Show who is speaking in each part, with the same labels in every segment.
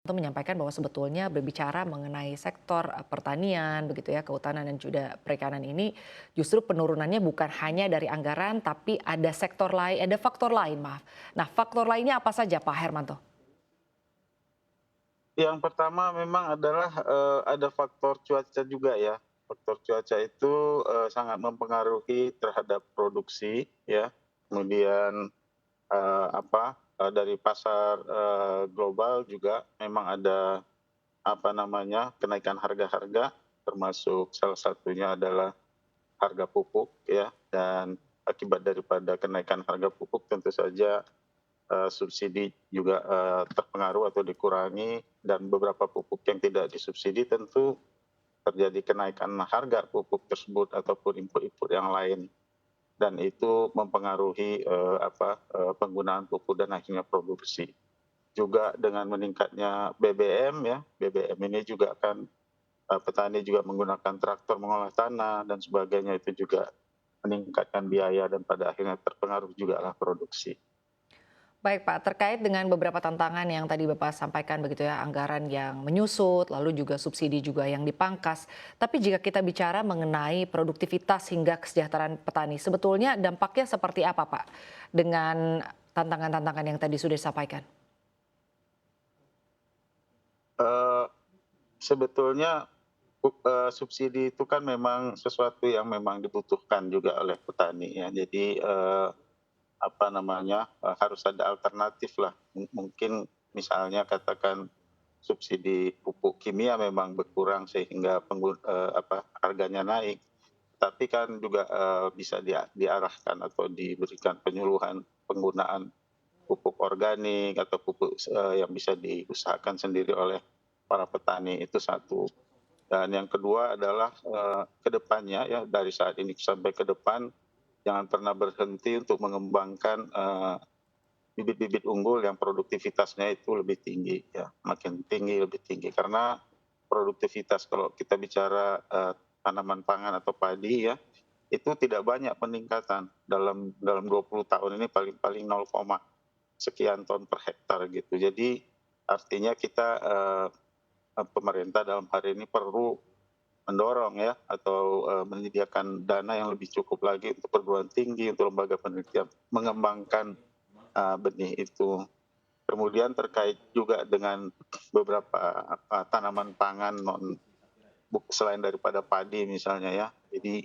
Speaker 1: Untuk menyampaikan bahwa sebetulnya berbicara mengenai sektor pertanian begitu ya, kehutanan dan juga perikanan ini justru penurunannya bukan hanya dari anggaran tapi ada sektor lain, ada faktor lain maaf. Nah faktor lainnya apa saja Pak Hermanto?
Speaker 2: Yang pertama memang adalah, ada faktor cuaca juga ya. Faktor cuaca itu, sangat mempengaruhi terhadap produksi ya, kemudian, dari pasar, global juga memang ada, kenaikan harga-harga, termasuk salah satunya adalah harga pupuk ya, dan akibat daripada kenaikan harga pupuk tentu saja subsidi juga terpengaruh atau dikurangi, dan beberapa pupuk yang tidak disubsidi tentu terjadi kenaikan harga pupuk tersebut ataupun input-input yang lain, dan itu mempengaruhi penggunaan pupuk dan akhirnya produksi. Juga dengan meningkatnya BBM ya, BBM ini juga kan petani juga menggunakan traktor mengolah tanah dan sebagainya, itu juga meningkatkan biaya dan pada akhirnya terpengaruh juga lah produksi.
Speaker 1: Baik Pak, terkait dengan beberapa tantangan yang tadi Bapak sampaikan begitu ya, anggaran yang menyusut, lalu juga subsidi juga yang dipangkas. Tapi jika kita bicara mengenai produktivitas hingga kesejahteraan petani, sebetulnya dampaknya seperti apa Pak dengan tantangan-tantangan yang tadi sudah disampaikan?
Speaker 2: Eee, Sebetulnya subsidi itu kan memang sesuatu yang memang dibutuhkan juga oleh petani ya. Jadi, harus ada alternatif lah. Mungkin misalnya katakan subsidi pupuk kimia memang berkurang sehingga harganya naik. Tapi kan juga, bisa diarahkan atau diberikan penyuluhan penggunaan pupuk organik atau pupuk, yang bisa diusahakan sendiri oleh para petani, itu satu. Dan yang kedua adalah, ke depannya ya, dari saat ini sampai ke depan, jangan pernah berhenti untuk mengembangkan, bibit-bibit unggul yang produktivitasnya itu lebih tinggi ya, makin tinggi, lebih tinggi. Karena produktivitas kalau kita bicara, tanaman pangan atau padi ya, itu tidak banyak peningkatan dalam dalam 20 tahun ini, paling-paling 0, sekian ton per hektar gitu. Jadi artinya kita, pemerintah dalam hari ini perlu mendorong ya, atau menyediakan dana yang lebih cukup lagi untuk perguruan tinggi, untuk lembaga penelitian mengembangkan benih itu. Kemudian terkait juga dengan beberapa tanaman pangan selain daripada padi misalnya ya. Jadi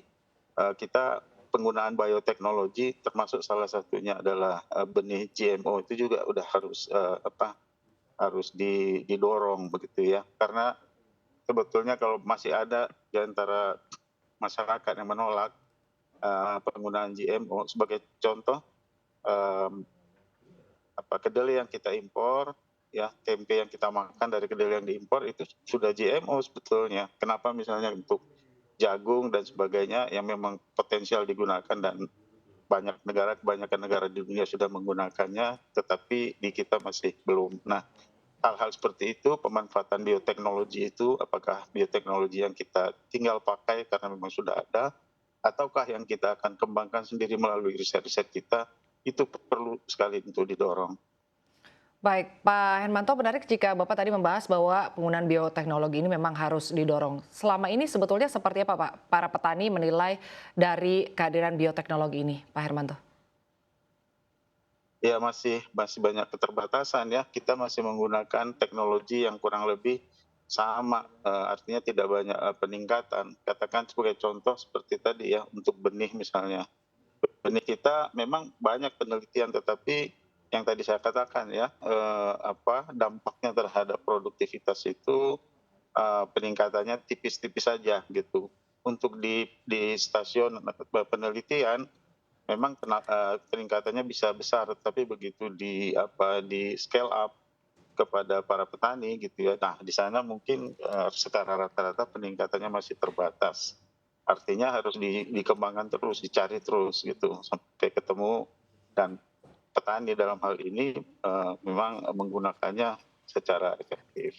Speaker 2: kita penggunaan bioteknologi termasuk salah satunya adalah benih GMO, itu juga udah harus didorong begitu ya. Karena sebetulnya kalau masih ada di antara masyarakat yang menolak penggunaan GMO, sebagai contoh, mmm, kedelai yang kita impor, ya, tempe yang kita makan dari kedelai yang diimpor itu sudah GMO sebetulnya. Kenapa misalnya untuk jagung dan sebagainya yang memang potensial digunakan, dan kebanyakan negara di dunia sudah menggunakannya, tetapi di kita masih belum. Nah, hal-hal seperti itu, pemanfaatan bioteknologi itu, apakah bioteknologi yang kita tinggal pakai karena memang sudah ada, ataukah yang kita akan kembangkan sendiri melalui riset-riset kita, itu perlu sekali untuk didorong.
Speaker 1: Baik, Pak Hermanto, menarik jika Bapak tadi membahas bahwa penggunaan bioteknologi ini memang harus didorong. Selama ini sebetulnya seperti apa Pak, para petani menilai dari kehadiran bioteknologi ini, Pak Hermanto?
Speaker 2: Ya, masih masih banyak keterbatasan ya, kita masih menggunakan teknologi yang kurang lebih sama, artinya tidak banyak peningkatan. Katakan sebagai contoh seperti tadi ya, untuk benih misalnya. Benih kita memang banyak penelitian, tetapi yang tadi saya katakan ya, dampaknya terhadap produktivitas itu, peningkatannya tipis-tipis saja gitu. Untuk di stasiun penelitian memang peningkatannya bisa besar, tapi begitu di scale up kepada para petani gitu ya, nah di sana mungkin, secara rata-rata peningkatannya masih terbatas. Artinya harus dikembangkan terus, dicari terus gitu, sampai ketemu, dan petani dalam hal ini, memang menggunakannya secara efektif.